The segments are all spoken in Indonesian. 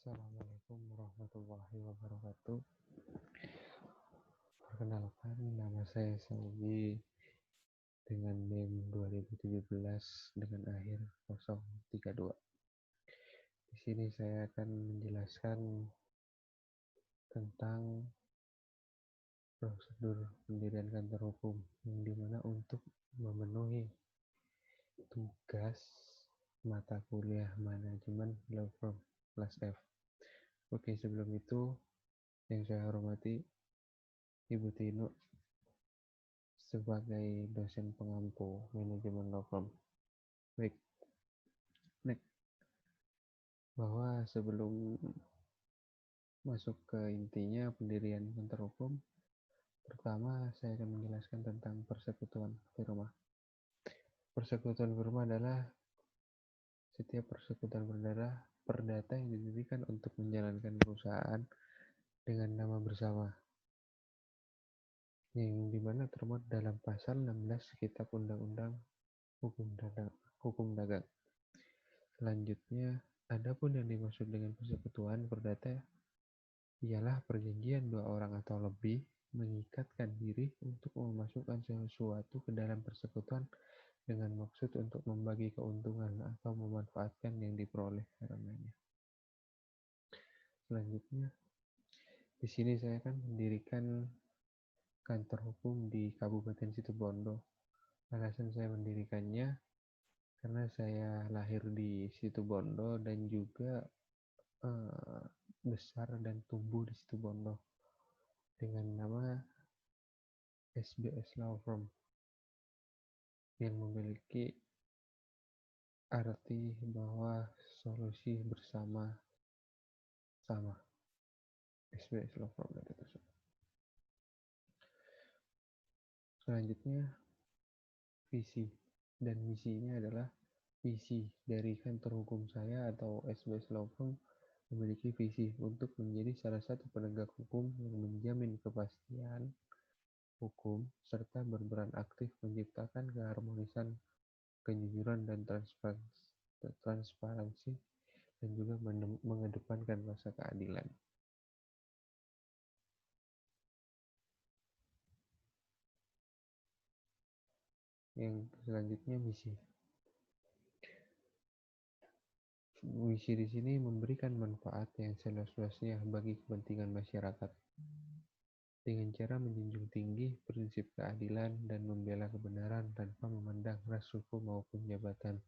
Assalamualaikum warahmatullahi wabarakatuh. Perkenalkan, nama saya Selvi dengan NIM 2017 dengan akhir 032. Di sini saya akan menjelaskan tentang prosedur pendirian kantor hukum, yang dimana untuk memenuhi tugas mata kuliah manajemen law firm kelas F. Oke, sebelum itu yang saya hormati Ibu Tino sebagai dosen pengampu manajemen law firm. Baik, next. Bahwa sebelum masuk ke intinya pendirian kantor hukum, pertama saya akan menjelaskan tentang persekutuan firma. Persekutuan firma adalah setiap persekutuan perdata yang didirikan untuk menjalankan perusahaan dengan nama bersama, yang dimana termuat dalam pasal 16 Kitab Undang-Undang Hukum Dagang. Selanjutnya, adapun yang dimaksud dengan persekutuan perdata ialah perjanjian dua orang atau lebih mengikatkan diri untuk memasukkan sesuatu ke dalam persekutuan dengan maksud untuk membagi keuntungan atau memanfaatkan yang diperoleh karenanya. Selanjutnya, di sini saya akan mendirikan kantor hukum di Kabupaten Situbondo. Alasan saya mendirikannya karena saya lahir di Situbondo dan juga besar dan tumbuh di Situbondo dengan nama SBS Law Firm yang memiliki arti bahwa solusi bersama sama. SBS Law Firm itu tersebut. Selanjutnya, visi dan misinya adalah visi dari kantor hukum saya atau SBS Law Firm memiliki visi untuk menjadi salah satu penegak hukum yang menjamin kepastian hukum serta berperan aktif menciptakan keharmonisan, kejujuran dan transparansi dan juga mengedepankan rasa keadilan. Yang selanjutnya misi. Misi di sini memberikan manfaat yang seluas-luasnya bagi kepentingan masyarakat dengan cara menjunjung tinggi prinsip keadilan dan membela kebenaran tanpa memandang ras, suku maupun jabatan.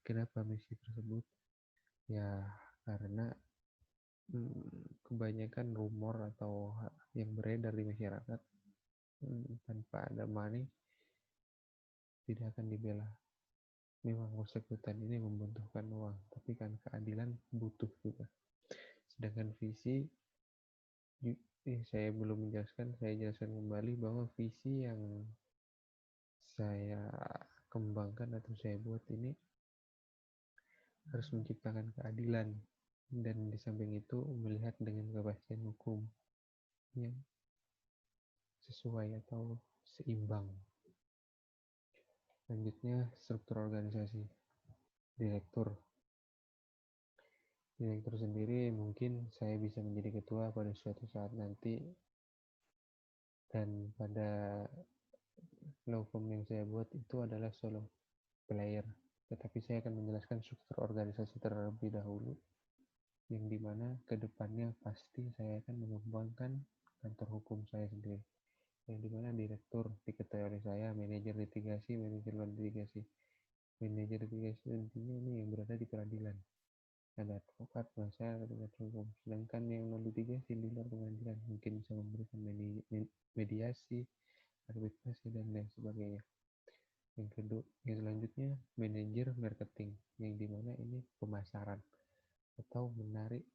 Kenapa misi tersebut? Ya karena kebanyakan rumor atau yang beredar di masyarakat tanpa ada money tidak akan dibela. Memang persekutuan ini membutuhkan uang, tapi kan keadilan butuh juga. Sedangkan visi, saya belum menjelaskan, saya jelaskan kembali bahwa visi yang saya kembangkan atau saya buat ini harus menciptakan keadilan, dan di samping itu melihat dengan kepastian hukum yang sesuai atau seimbang. Selanjutnya, struktur organisasi. Direktur sendiri mungkin saya bisa menjadi ketua pada suatu saat nanti, dan pada law firm yang saya buat itu adalah solo player, tetapi saya akan menjelaskan struktur organisasi terlebih dahulu, yang dimana kedepannya pasti saya akan mengembangkan kantor hukum saya sendiri, yang dimana direktur diketahui oleh saya, manajer litigasi, manajer litigasi intinya ini yang berada di peradilan, ada advokat, masa dengan hukum. Sedangkan yang non litigasi di luar pengadilan mungkin bisa memberikan mediasi, arbitrasi dan lain sebagainya. Yang selanjutnya manajer marketing, yang dimana ini pemasaran atau menarik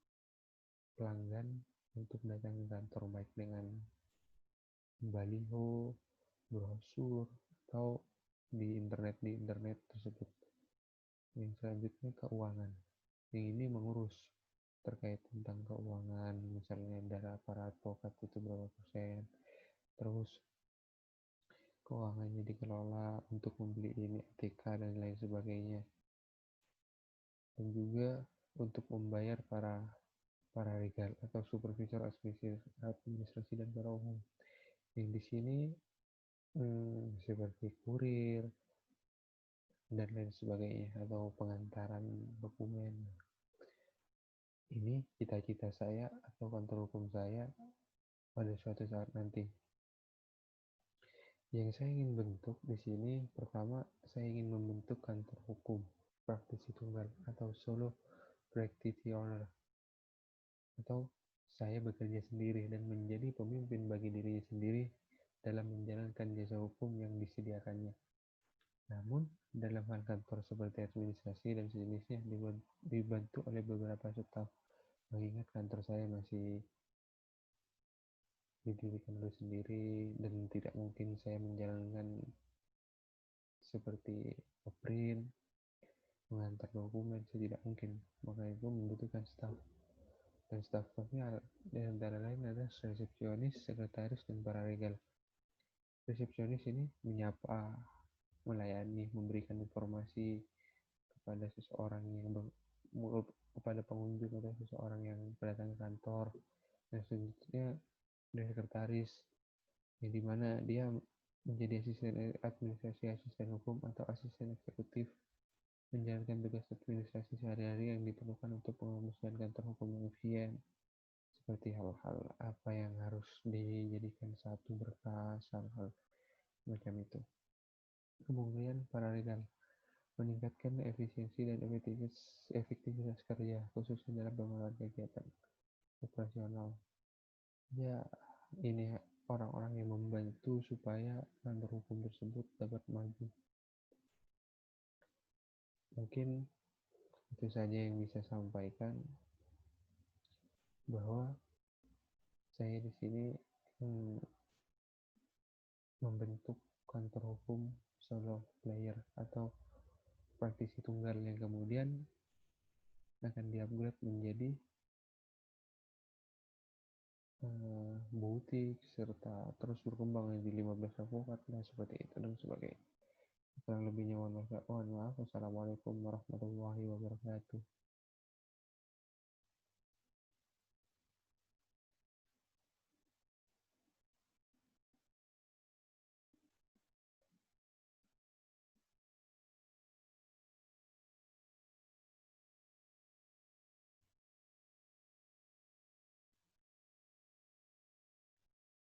pelanggan untuk datang ke kantor, baik dengan baliho, brosur atau di internet tersebut. Yang selanjutnya keuangan, yang ini mengurus terkait tentang keuangan, misalnya dari para advokat itu berapa persen, terus keuangannya dikelola untuk membeli ini ATK dan lain sebagainya, dan juga untuk membayar para paralegal atau supervisor administrasi dan para umum. Yang di sini seperti kurir dan lain sebagainya atau pengantaran dokumen. Ini cita-cita saya atau kantor hukum saya pada suatu saat nanti. Yang saya ingin bentuk di sini, pertama saya ingin membentuk kantor hukum praktisi tunggal atau solo practitioner, atau saya bekerja sendiri dan menjadi pemimpin bagi dirinya sendiri dalam menjalankan jasa hukum yang disediakannya. Namun, dalam hal kantor seperti administrasi dan sejenisnya dibantu oleh beberapa staf, mengingat kantor saya masih didirikan oleh sendiri dan tidak mungkin saya menjalankan seperti ngeprint, mengantar dokumen, saya tidak mungkin. Maka itu membutuhkan staf. Dan staf-stafnya di antara lain adalah resepsionis, sekretaris, dan paralegal. Resepsionis ini menyapa, melayani, memberikan informasi kepada seseorang yang kepada pengunjung atau seseorang yang datang ke kantor. Dan selanjutnya ada sekretaris, yang dimana dia menjadi asisten administrasi, asisten hukum, atau asisten eksekutif, menjalankan tugas administrasi sehari-hari yang diperlukan untuk pengurusan kantor hukum yang efisien, seperti hal-hal apa yang harus dijadikan satu berkas, hal-hal macam itu. Kemudian paralegal meningkatkan efisiensi dan efektivitas kerja, khususnya dalam pengelolaan kegiatan operasional. Ya, ini orang-orang yang membantu supaya kantor hukum tersebut dapat maju. Mungkin itu saja yang bisa saya sampaikan, bahwa saya di sini membentuk kantor hukum solo player atau praktisi tunggal yang kemudian akan di-upgrade menjadi butik serta terus berkembang di 15 advokat lah, seperti itu dan sebagainya. Kurang lebihnya mohon maaf. Wassalamualaikum warahmatullahi wabarakatuh.